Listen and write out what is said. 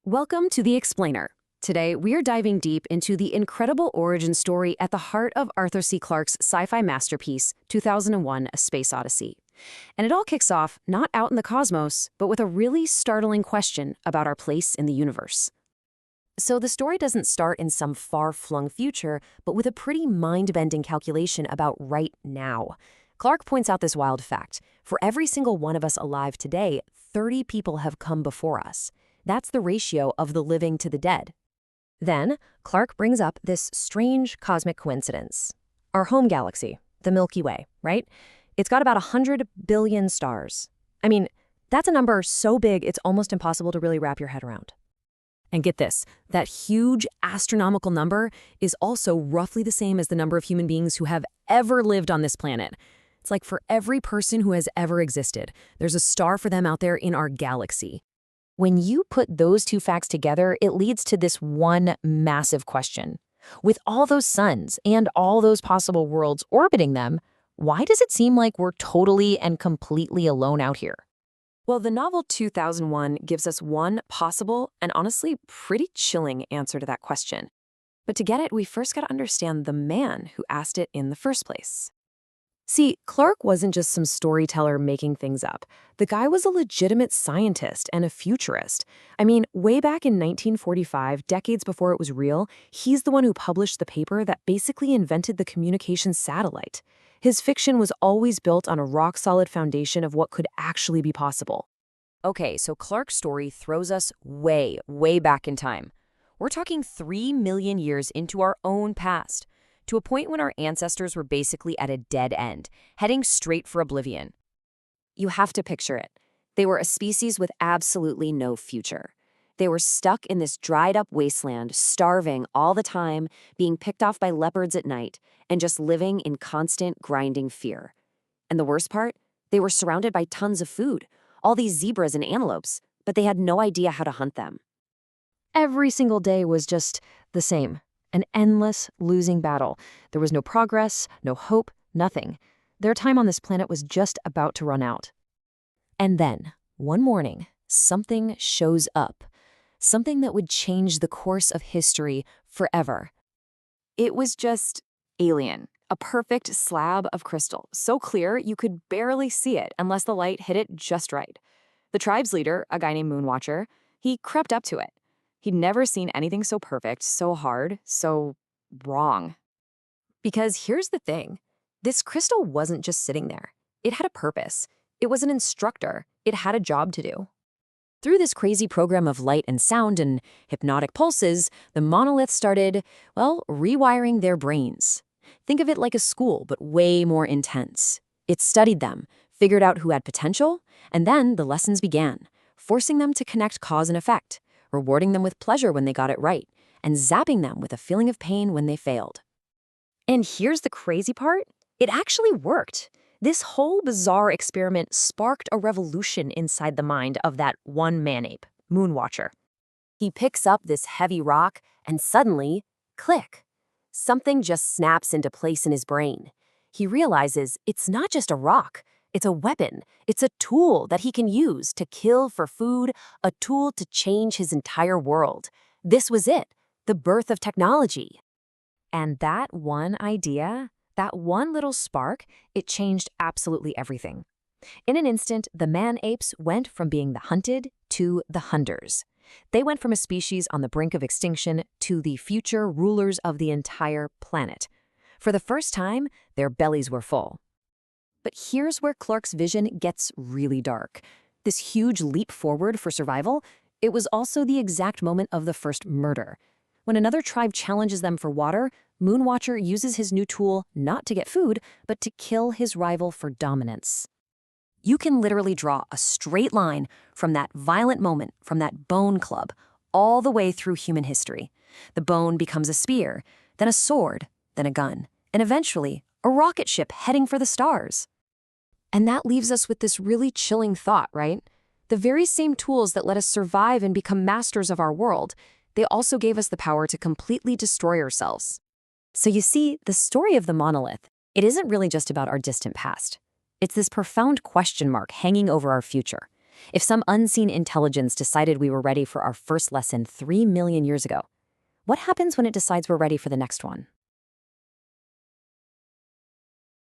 Welcome to The Explainer. Today, we are diving deep into the incredible origin story at the heart of Arthur C. Clarke's sci-fi masterpiece, 2001: A Space Odyssey. And it all kicks off not out in the cosmos, but with a really startling question about our place in the universe. So the story doesn't start in some far-flung future, but with a pretty mind-bending calculation about right now. Clarke points out this wild fact. For every single one of us alive today, 30 people have come before us. That's the ratio of the living to the dead. Then, Clarke brings up this strange cosmic coincidence. Our home galaxy, the Milky Way, right? It's got about 100 billion stars. I mean, that's a number so big it's almost impossible to really wrap your head around. And get this, that huge astronomical number is also roughly the same as the number of human beings who have ever lived on this planet. It's like for every person who has ever existed, there's a star for them out there in our galaxy. When you put those two facts together, it leads to this one massive question. With all those suns and all those possible worlds orbiting them, why does it seem like we're totally and completely alone out here? Well, the novel 2001 gives us one possible and honestly pretty chilling answer to that question. But to get it, we first got to understand the man who asked it in the first place. See, Clarke wasn't just some storyteller making things up. The guy was a legitimate scientist and a futurist. I mean, way back in 1945, decades before it was real, he's the one who published the paper that basically invented the communication satellite. His fiction was always built on a rock-solid foundation of what could actually be possible. Okay, so Clarke's story throws us way, way back in time. We're talking 3 million years into our own past, to a point when our ancestors were basically at a dead end, heading straight for oblivion. You have to picture it. They were a species with absolutely no future. They were stuck in this dried-up wasteland, starving all the time, being picked off by leopards at night, and just living in constant, grinding fear. And the worst part? They were surrounded by tons of food, all these zebras and antelopes, but they had no idea how to hunt them. Every single day was just the same. An endless, losing battle. There was no progress, no hope, nothing. Their time on this planet was just about to run out. And then, one morning, something shows up. Something that would change the course of history forever. It was just alien. A perfect slab of crystal, so clear you could barely see it unless the light hit it just right. The tribe's leader, a guy named Moonwatcher, he crept up to it. He'd never seen anything so perfect, so hard, so wrong. Because here's the thing. This crystal wasn't just sitting there. It had a purpose. It was an instructor. It had a job to do. Through this crazy program of light and sound and hypnotic pulses, the Monolith started, well, rewiring their brains. Think of it like a school, but way more intense. It studied them, figured out who had potential, and then the lessons began, forcing them to connect cause and effect, rewarding them with pleasure when they got it right, and zapping them with a feeling of pain when they failed. And here's the crazy part. It actually worked. This whole bizarre experiment sparked a revolution inside the mind of that one man-ape, Moonwatcher. He picks up this heavy rock, and suddenly, click. Something just snaps into place in his brain. He realizes it's not just a rock. It's a weapon. It's a tool that he can use to kill for food, a tool to change his entire world. This was it, the birth of technology. And that one idea, that one little spark, it changed absolutely everything. In an instant, the man-apes went from being the hunted to the hunters. They went from a species on the brink of extinction to the future rulers of the entire planet. For the first time, their bellies were full. But here's where Clarke's vision gets really dark. This huge leap forward for survival, it was also the exact moment of the first murder. When another tribe challenges them for water, Moonwatcher uses his new tool not to get food, but to kill his rival for dominance. You can literally draw a straight line from that violent moment, from that bone club, all the way through human history. The bone becomes a spear, then a sword, then a gun, and eventually a rocket ship heading for the stars. And that leaves us with this really chilling thought, right? The very same tools that let us survive and become masters of our world, they also gave us the power to completely destroy ourselves. So you see, the story of the monolith, it isn't really just about our distant past. It's this profound question mark hanging over our future. If some unseen intelligence decided we were ready for our first lesson 3 million years ago, what happens when it decides we're ready for the next one?